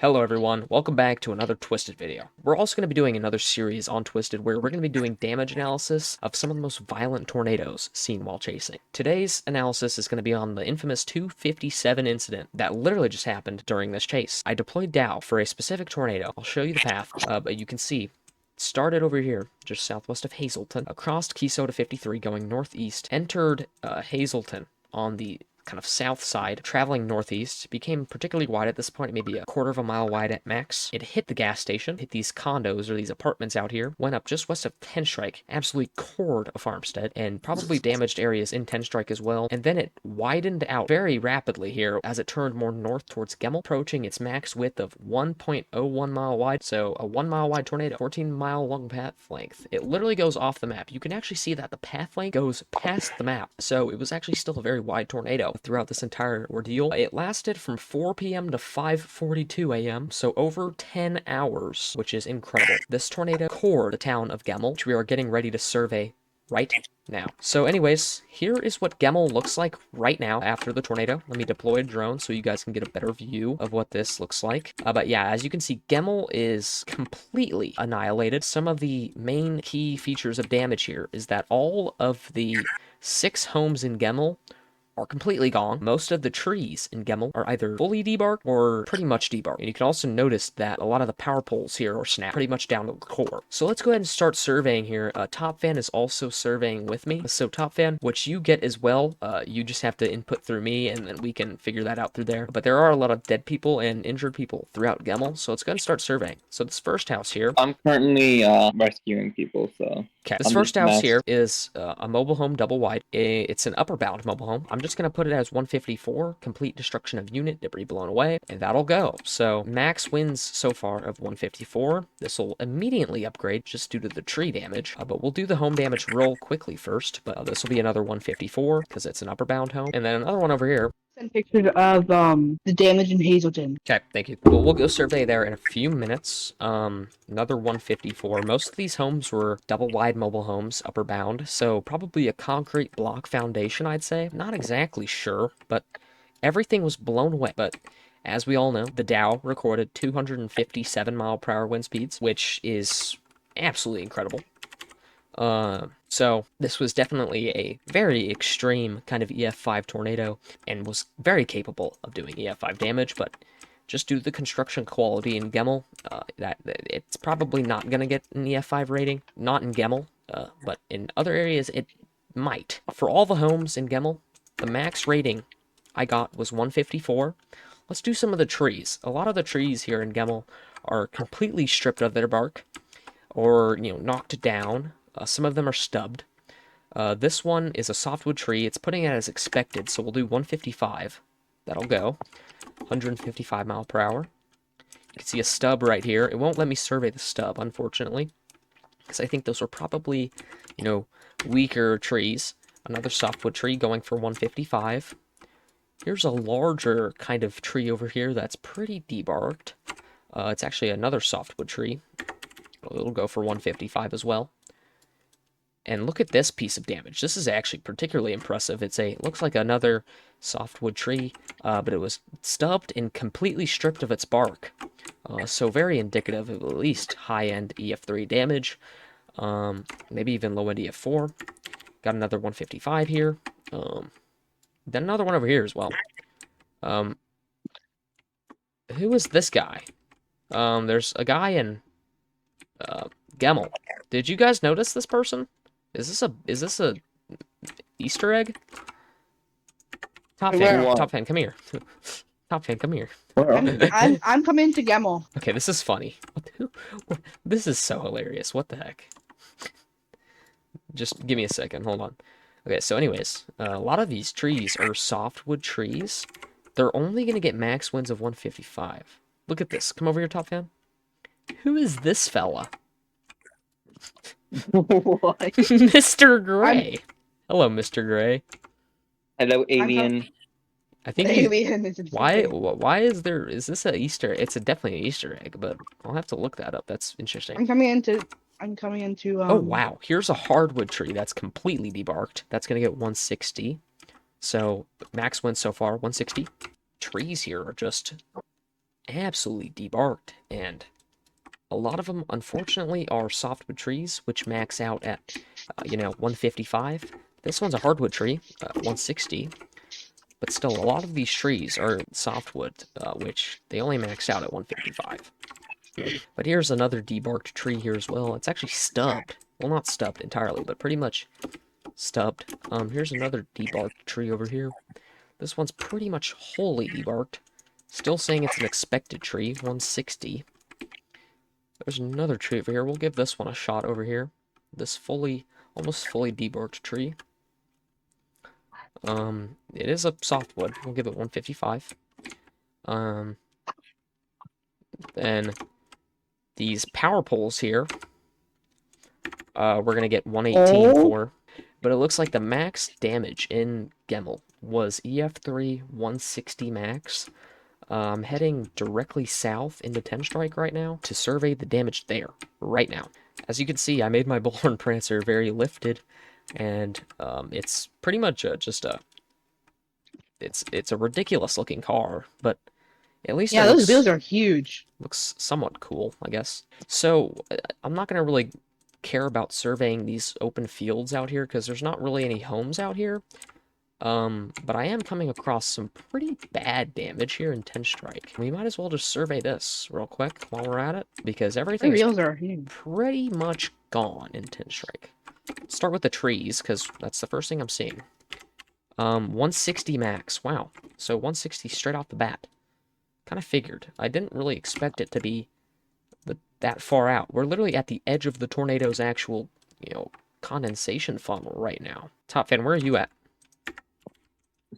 Hello everyone, welcome back to another Twisted video. We're also going to be doing another series on Twisted where we're going to be doing damage analysis of some of the most violent tornadoes seen while chasing. Today's analysis is going to be on the infamous 257 incident that literally just happened during this chase. I deployed Dow for a specific tornado. I'll show you the path, but you can see it started over here, just southwest of Hazleton, across Keysota 53 going northeast, entered Hazleton on the kind of south side, traveling northeast, became particularly wide at this point, maybe a quarter of a mile wide at max. It hit the gas station, hit these condos or these apartments out here, went up just west of 10 Strike, absolutely cored a farmstead, and probably damaged areas in 10 Strike as well. And then it widened out very rapidly here as it turned more north towards Gemmel, approaching its max width of 1.01 mile wide. So a 1 mile wide tornado, 14 mile long path length. It literally goes off the map. You can actually see that the path length goes past the map. So it was actually still a very wide tornado throughout this entire ordeal. It lasted from 4 p.m. to 5:42 a.m., so over 10 hours, which is incredible. This tornado cored the town of Gemmel, which we are getting ready to survey right now. So anyways, here is what Gemmel looks like right now after the tornado. Let me deploy a drone so you guys can get a better view of what this looks like. But yeah, as you can see, Gemmel is completely annihilated. Some of the main key features of damage here is that all of the 6 homes in Gemmel are completely gone. Most of the trees in Gemmel are either fully debarked or pretty much debarked. And you can also notice that a lot of the power poles here are snapped pretty much down to the core. So let's go ahead and start surveying here. Top Fan is also surveying with me. So Top Fan, which you get as well, you just have to input through me and then we can figure that out through there. But there are a lot of dead people and injured people throughout Gemmel, so let's go ahead and start surveying. So this first house here. I'm currently rescuing people, so Okay, this I'm first just house here messed. is a mobile home double wide. It's an upper bound mobile home. I'm just going to put it as 154, complete destruction of unit, debris blown away, and that'll go. So max wins so far of 154. This will immediately upgrade just due to the tree damage, but we'll do the home damage real quickly first. But this will be another 154 because it's an upper bound home. And then another one over here. Send pictures of the damage in Hazleton. Okay, thank you. Well, we'll go survey there in a few minutes. Another 154. Most of these homes were double wide mobile homes, upper bound, so probably a concrete block foundation, I'd say. Not exactly sure, but everything was blown away. But as we all know, the Dow recorded 257 mile per hour wind speeds, which is absolutely incredible. So this was definitely a very extreme kind of EF5 tornado and was very capable of doing EF5 damage, but just due to the construction quality in Gemmel, that it's probably not going to get an EF5 rating. Not in Gemmel, but in other areas it might. For all the homes in Gemmel, the max rating I got was 154. Let's do some of the trees. A lot of the trees here in Gemmel are completely stripped of their bark or, knocked down. Some of them are stubbed. This one is a softwood tree. It's putting it as expected, so we'll do 155. That'll go. 155 mile per hour. You can see a stub right here. It won't let me survey the stub, unfortunately, because I think those are probably, weaker trees. Another softwood tree going for 155. Here's a larger kind of tree over here that's pretty debarked. It's actually another softwood tree. It'll go for 155 as well. And look at this piece of damage. This is actually particularly impressive. Looks like another softwood tree, but it was stubbed and completely stripped of its bark. So very indicative of at least high-end EF3 damage, maybe even low-end EF4. Got another 155 here. Then another one over here as well. Who is this guy? There's a guy in Gemmel. Did you guys notice this person? Is this a Easter egg? Top fan, come here. Top fan, come here. I'm coming to Gemmel. Okay, this is funny. This is so hilarious. What the heck? Just give me a second. Hold on. Okay, so anyways, a lot of these trees are softwood trees. They're only gonna get max winds of 155. Look at this. Come over here, Top fan. Who is this fella? What? Mr. Gray. Hello, Mr. Gray. Hello, alien. I think Alien is why is this a Easter? It's definitely an Easter egg, but I'll have to look that up. That's interesting. I'm coming into Oh wow, here's a hardwood tree that's completely debarked. That's gonna get 160. So max wins so far 160. Trees here are just absolutely debarked, and a lot of them, unfortunately, are softwood trees, which max out at, 155. This one's a hardwood tree, 160. But still, a lot of these trees are softwood, which they only max out at 155. But here's another debarked tree here as well. It's actually stubbed. Well, not stubbed entirely, but pretty much stubbed. Here's another debarked tree over here. This one's pretty much wholly debarked. Still saying it's an expected tree, 160. There's another tree over here. We'll give this one a shot over here. This almost fully debarked tree. It is a softwood. We'll give it 155. Then these power poles here, we're gonna get 118 for. But it looks like the max damage in Gemmel was EF3 160 max. I'm heading directly south into 10 Strike right now to survey the damage there, right now. As you can see, I made my Bullhorn Prancer very lifted, and it's pretty much just a... It's a ridiculous looking car, but at least Yeah, those wheels are huge. Looks somewhat cool, I guess. So, I'm not going to really care about surveying these open fields out here, because there's not really any homes out here. But I am coming across some pretty bad damage here in 10 Strike. We might as well just survey this real quick while we're at it, because everything wheels are huge. Pretty much gone in 10 Strike. Let's start with the trees, because that's the first thing I'm seeing. 160 max. Wow. So 160 straight off the bat. Kind of figured. I didn't really expect it to be that far out. We're literally at the edge of the tornado's actual, condensation funnel right now. Top Fan, where are you at?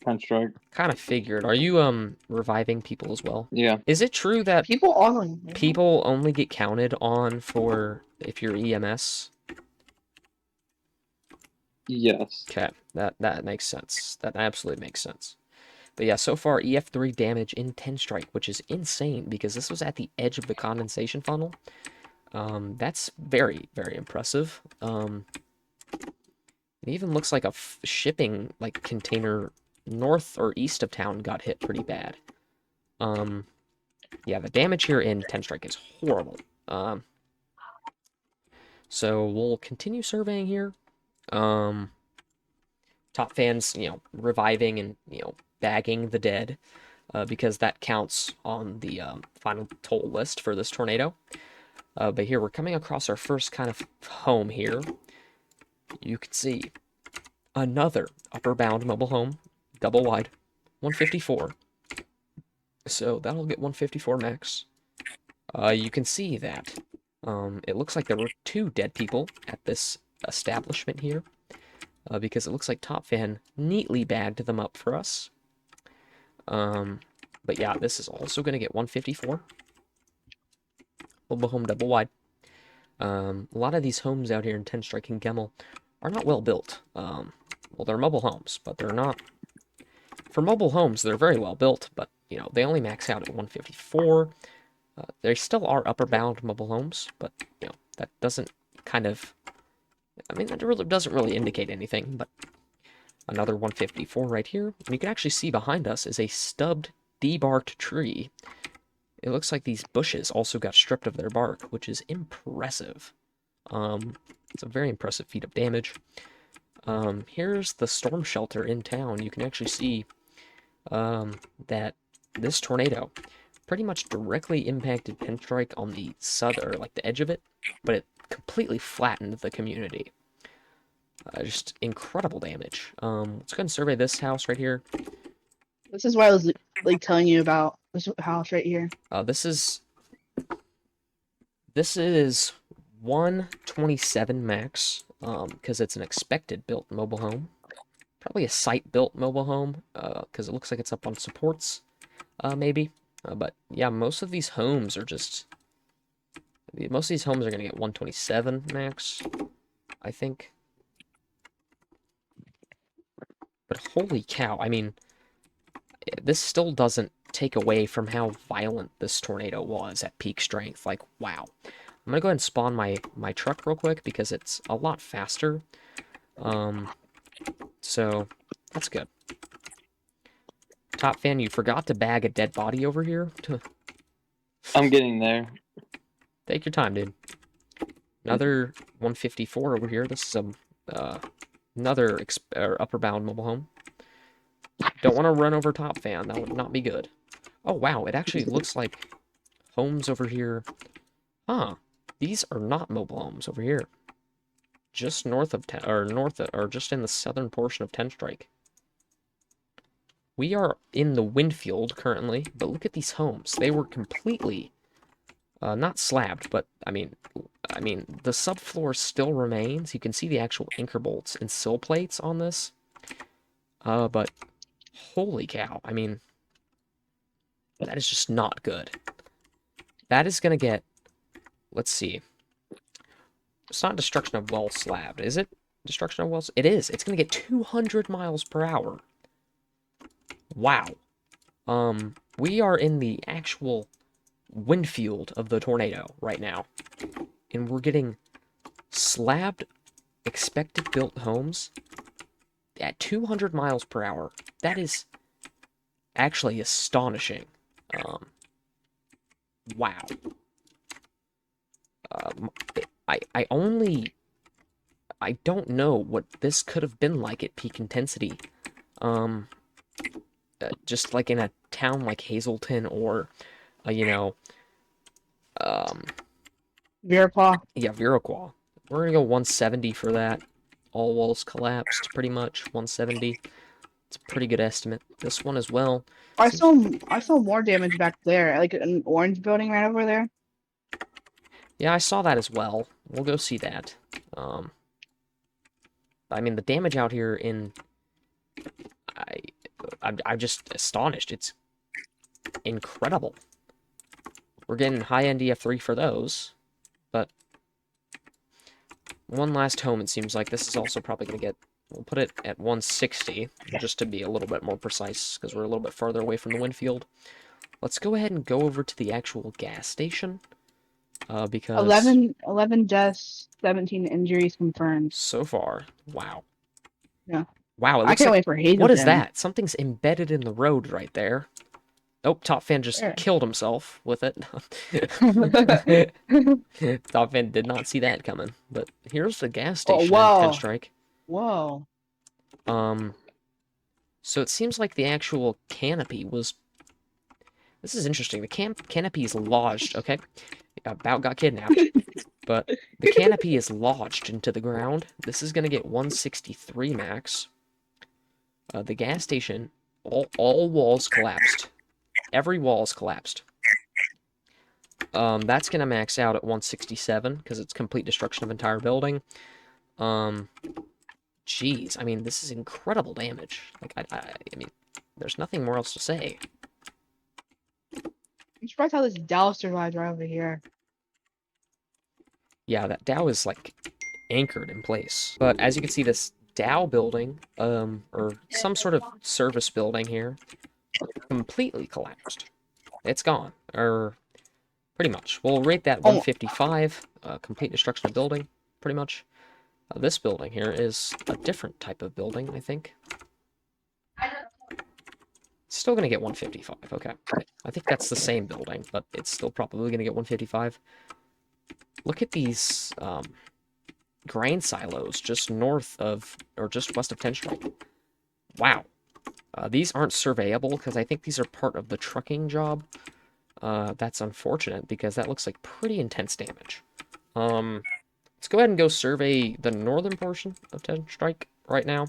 10 Strike. Kind of figured. Are you reviving people as well? Yeah. Is it true that people only get counted on for if you're EMS? Yes. Okay, that makes sense. That absolutely makes sense. But yeah, so far EF3 damage in 10 Strike, which is insane because this was at the edge of the condensation funnel. That's very, very impressive. It even looks like a shipping container north or east of town got hit pretty bad. Yeah, the damage here in 10 Strike is horrible. So we'll continue surveying here. Top Fans, reviving and, bagging the dead, because that counts on the final toll list for this tornado. But here, we're coming across our first kind of home here. You can see another upper bound mobile home, double wide, 154. So that'll get 154 max. You can see that it looks like there were 2 dead people at this establishment here, because it looks like Top Fan neatly bagged them up for us. But yeah, this is also going to get 154. Mobile home double wide. A lot of these homes out here in 10 Strike and Gemmel are not well built. Well, they're mobile homes, but they're not... For mobile homes, they're very well built, but, they only max out at 154. They still are upper bound mobile homes, but, that doesn't kind of... I mean, that really doesn't really indicate anything, but... Another 154 right here. And you can actually see behind us is a stubbed, debarked tree. It looks like these bushes also got stripped of their bark, which is impressive. It's a very impressive feat of damage. Here's the storm shelter in town. You can actually see that this tornado pretty much directly impacted 10 Strike on the southern, the edge of it, but it completely flattened the community. Just incredible damage. Let's go and survey this house right here. This is what I was telling you about this house right here. This is 127 max, because it's an expected built mobile home. Probably a site built mobile home, because it looks like it's up on supports, maybe. But yeah, most of these homes are going to get 127 max, I think. But holy cow, I mean, this still doesn't take away from how violent this tornado was at peak strength. Wow. I'm gonna go ahead and spawn my truck real quick because it's a lot faster. So that's good. Top Fan, you forgot to bag a dead body over here. I'm getting there. Take your time, dude. Another 154 over here. This is another upper bound mobile home. Don't want to run over top fan. That would not be good. Oh, wow. It actually looks like homes over here. Huh. These are not mobile homes over here. Just north of or just in the southern portion of 10 Strike. We are in the Windfield currently, but look at these homes. They were completely not slabbed, but I mean, the subfloor still remains. You can see the actual anchor bolts and sill plates on this. But holy cow! I mean, that is just not good. That is gonna get. Let's see. It's not destruction of well slabbed, is it? Destruction of wells? It is. It's gonna get 200 miles per hour. Wow. We are in the actual Windfield of the tornado right now, and we're getting slabbed expected built homes at 200 miles per hour. That is actually astonishing. Wow. I don't know what this could have been like at peak intensity. Just like in a town like Hazleton or, you know, Viraqua. yeah, Viroqua. We're gonna go 170 for that. All walls collapsed, pretty much. 170. It's a pretty good estimate. This one as well. I Seems- saw more damage back there, like an orange building right over there. Yeah, I saw that as well. We'll go see that. I mean, the damage out here in... I'm just astonished. It's incredible. We're getting high-end EF3 for those, but one last home, it seems like. This is also probably going to get... We'll put it at 160, just to be a little bit more precise, because we're a little bit farther away from the Windfield. Let's go ahead and go over to the actual gas station, because... 11 deaths, 17 injuries confirmed. So far, wow. Yeah. Wow, it I looks can't like... wait for Hazleton. What is that? Something's embedded in the road right there. Oh, Top Fan just Where? killed himself with it. Top Fan did not see that coming. But here's the gas station in whoa. 10 Strike. Whoa. So it seems like the actual canopy was... This is interesting. The canopy is lodged, okay? About got kidnapped. But the canopy is lodged into the ground. This is going to get 163 max. The gas station, all walls collapsed. Every wall is collapsed. That's going to max out at 167 because it's complete destruction of entire building. Jeez, I mean, this is incredible damage. Like, I mean, there's nothing more else to say. I'm surprised how this Dow survived right over here. Yeah, that Dow is, like, anchored in place. But as you can see, this Dow building, or some sort of service building here, completely collapsed. It's gone, or pretty much. We'll rate that 155, complete destruction of building, pretty much. This building here is a different type of building, I think. Still gonna get 155, okay. I think that's the same building, but it's still probably gonna get 155. Look at these, grain silos just north of, or just west of 10 Strike. Wow. These aren't surveyable, because I think these are part of the trucking job. That's unfortunate, because that looks like pretty intense damage. Let's go ahead and go survey the northern portion of 10 Strike right now.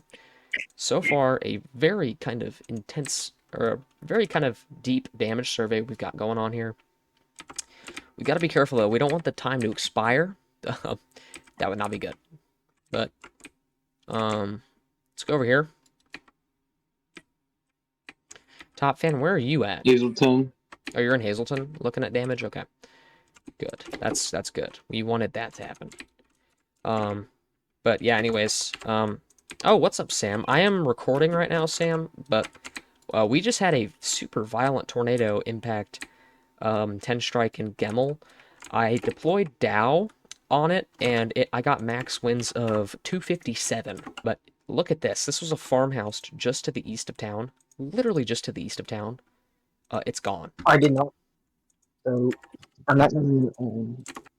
So far, a very kind of intense, or a very kind of deep damage survey we've got going on here. We got to be careful, though. We don't want the time to expire. That would not be good. But, let's go over here. Top Fan, where are you at? Hazleton. Oh, you're in Hazleton, looking at damage? Okay. Good. That's good. We wanted that to happen. But yeah, anyways, oh, what's up, Sam? I am recording right now, Sam, but we just had a super violent tornado impact 10 Strike in Gemmel. I deployed Dow on it, and I got max winds of 257. But look at this. This was a farmhouse just to the east of town. Literally just to the east of town. It's gone. I did not. So I'm not gonna.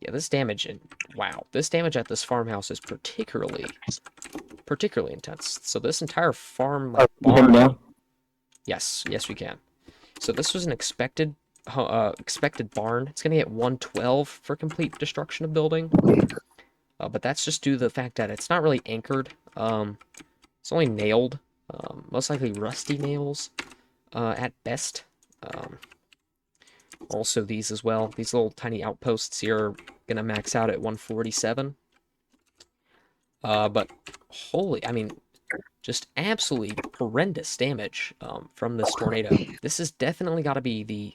Yeah, this damage wow, this damage at this farmhouse is particularly intense. So this entire farm like You hear me barn. now? Yes, we can. So this was an expected barn. It's gonna get 112 for complete destruction of building. But that's just due to the fact that it's not really anchored. It's only nailed. Most likely rusty nails at best. Also these as well. These little tiny outposts here are gonna max out at 147. But holy, I mean, just absolutely horrendous damage from this tornado. This has definitely got to be the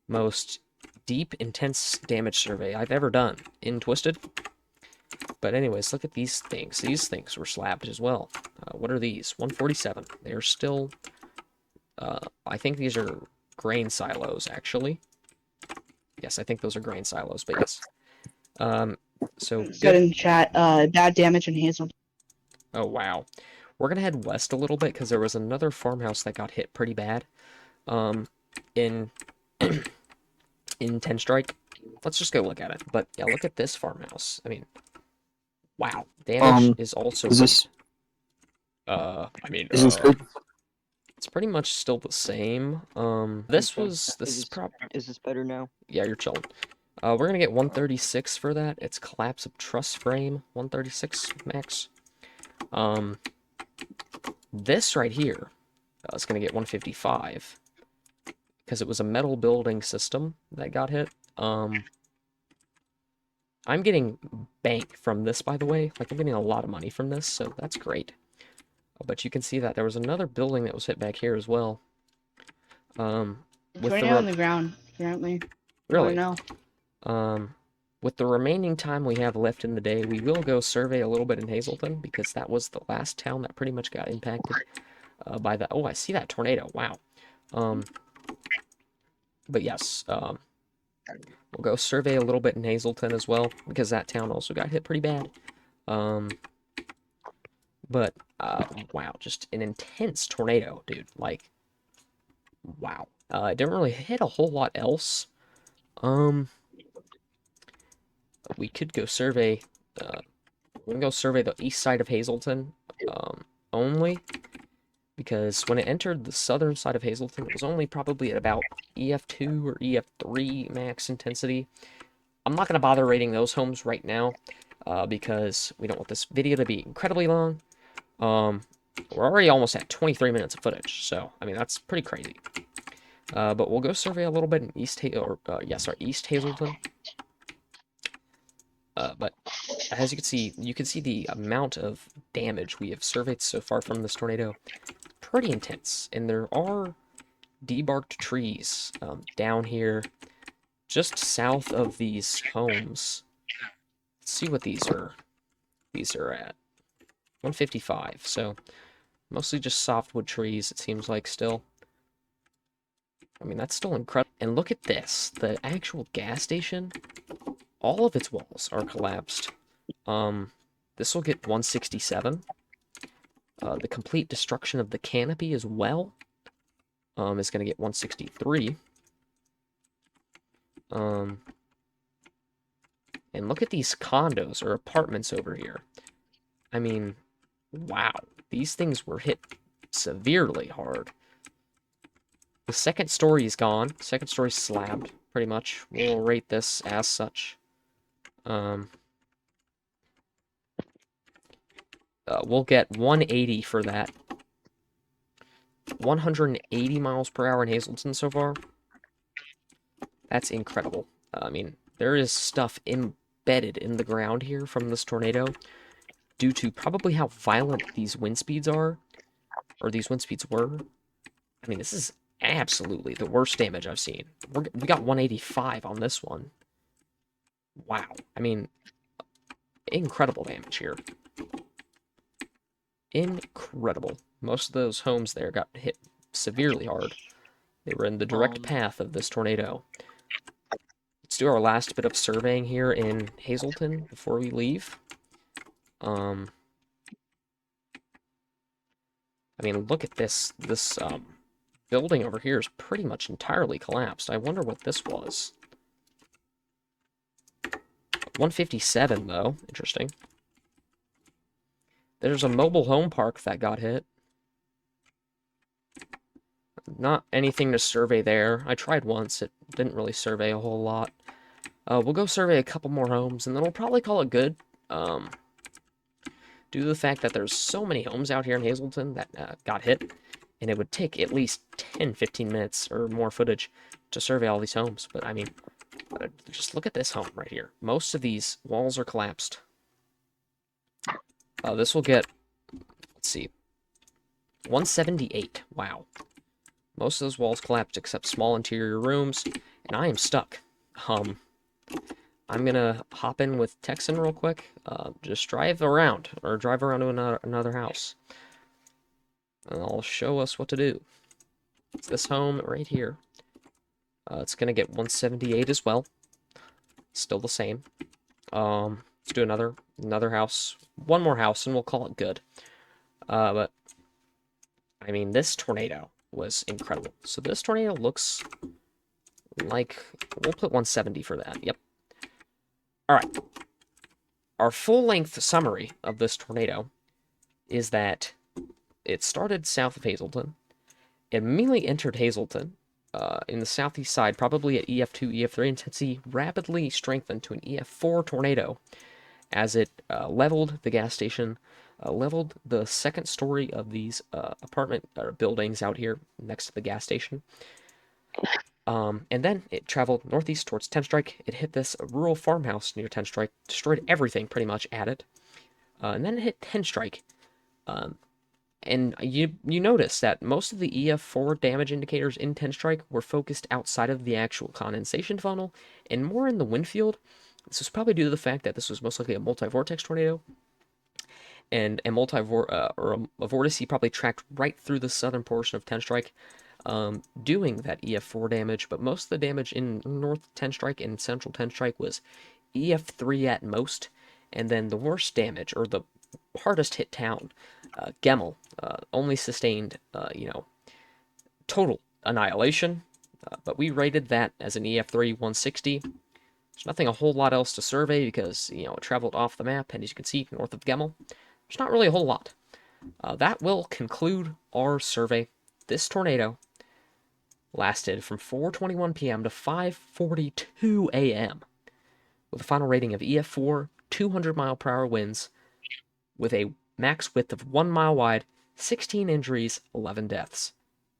most deep, intense damage survey I've ever done in Twisted. But anyways, look at these things. These things were slabbed as well. What are these? 147. They're still... I think these are grain silos, actually. Yes, I think those are grain silos, but yes. So Said good. in chat, bad damage in Hazel. Oh, wow. We're going to head west a little bit because there was another farmhouse that got hit pretty bad in 10 strike. Let's just go look at it. But yeah, look at this farmhouse. I mean, wow. Damage is also... Is this is this good? it's pretty much still the same. This Is this better now? yeah, you're chilling. We're gonna get 136 for that. It's collapse of truss frame, 136 max. This right here is gonna get 155 because it was a metal building system that got hit. I'm getting bank from this, by the way. Like, I'm getting a lot of money from this, so that's great. But you can see that there was another building that was hit back here as well. With Tornado on the ground, apparently. Really? No. With the remaining time we have left in the day, we will go survey a little bit in Hazleton, because that was the last town that pretty much got impacted by the... Oh, I see that tornado. Wow. But yes, we'll go survey a little bit in Hazleton as well, because that town also got hit pretty bad. But, wow, just an intense tornado, dude. Like, wow. It didn't really hit a whole lot else. We could go survey, we can go survey the east side of Hazleton, only, because when it entered the southern side of Hazleton, it was only probably at about EF2 or EF3 max intensity. I'm not going to bother rating those homes right now, because we don't want this video to be incredibly long. We're already almost at 23 minutes of footage, so, I mean, that's pretty crazy. But we'll go survey a little bit in East Hazleton. But as you can see the amount of damage we have surveyed so far from this tornado. Pretty intense, and there are debarked trees down here, just south of these homes. Let's see what these are. These are at 155, so mostly just softwood trees, it seems like, still. I mean, that's still incredible. And look at this, the actual gas station, all of its walls are collapsed. This will get 167. The complete destruction of the canopy as well is going to get 163. And look at these condos or apartments over here. I mean, wow. These things were hit severely hard. The second story is gone. Second story slabbed, pretty much. We'll rate this as such. We'll get 180 for that. 180 miles per hour in Hazleton so far. That's incredible. I mean, there is stuff embedded in the ground here from this tornado due to probably how violent these wind speeds are, or these wind speeds were. I mean, this is absolutely the worst damage I've seen. We got 185 on this one. Wow. I mean, incredible damage here. Incredible. Most of those homes there got hit severely hard. They were in the direct path of this tornado. Let's do our last bit of surveying here in Hazleton before we leave. I mean, look at this. This building over here is pretty much entirely collapsed. I wonder what this was. 157, though. Interesting. There's a mobile home park that got hit. Not anything to survey there. I tried once. It didn't really survey a whole lot. We'll go survey a couple more homes, and then we'll probably call it good. Due to the fact that there's so many homes out here in Hazleton that got hit, and it would take at least 10-15 minutes or more footage to survey all these homes. But I mean, just look at this home right here. Most of these walls are collapsed. This will get, let's see, 178. Wow. Most of those walls collapsed except small interior rooms, and I am stuck. I'm gonna hop in with Texan real quick. Just drive around, or drive around to another house. And I'll show us what to do. It's this home right here. It's gonna get 178 as well. Still the same. Let's do another house. One more house, and we'll call it good. But, I mean, this tornado was incredible. So this tornado looks like... We'll put 170 for that. Yep. Alright. Our full-length summary of this tornado is that it started south of Hazleton. It immediately entered Hazleton in the southeast side, probably at EF2, EF3 intensity, rapidly strengthened to an EF4 tornado as it leveled the gas station, leveled the second story of these apartment buildings out here next to the gas station. And then it traveled northeast towards 10th Strike. It hit this rural farmhouse near 10th Strike, destroyed everything pretty much at it. And then it hit 10th Strike. And you notice that most of the EF4 damage indicators in 10th Strike were focused outside of the actual condensation funnel and more in the wind field. This was probably due to the fact that this was most likely a multi-vortex tornado. And a a vortice probably tracked right through the southern portion of 10th Strike, doing that EF4 damage, but most of the damage in North 10th Strike and Central 10th Strike was EF3 at most, and then the worst damage, or the hardest hit town, Gemmel, only sustained, total annihilation, but we rated that as an EF3 160. There's nothing a whole lot else to survey because, it traveled off the map, and as you can see, north of Gemmel, there's not really a whole lot. That will conclude our survey. This tornado lasted from 4:21 p.m. to 5:42 a.m. with a final rating of EF4, 200-mile-per-hour winds, with a max width of 1 mile wide, 16 injuries, 11 deaths.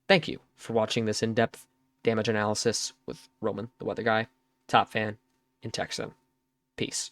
Thank you for watching this in-depth damage analysis with Roman, the weather guy, Top Fan, and Texan. Peace.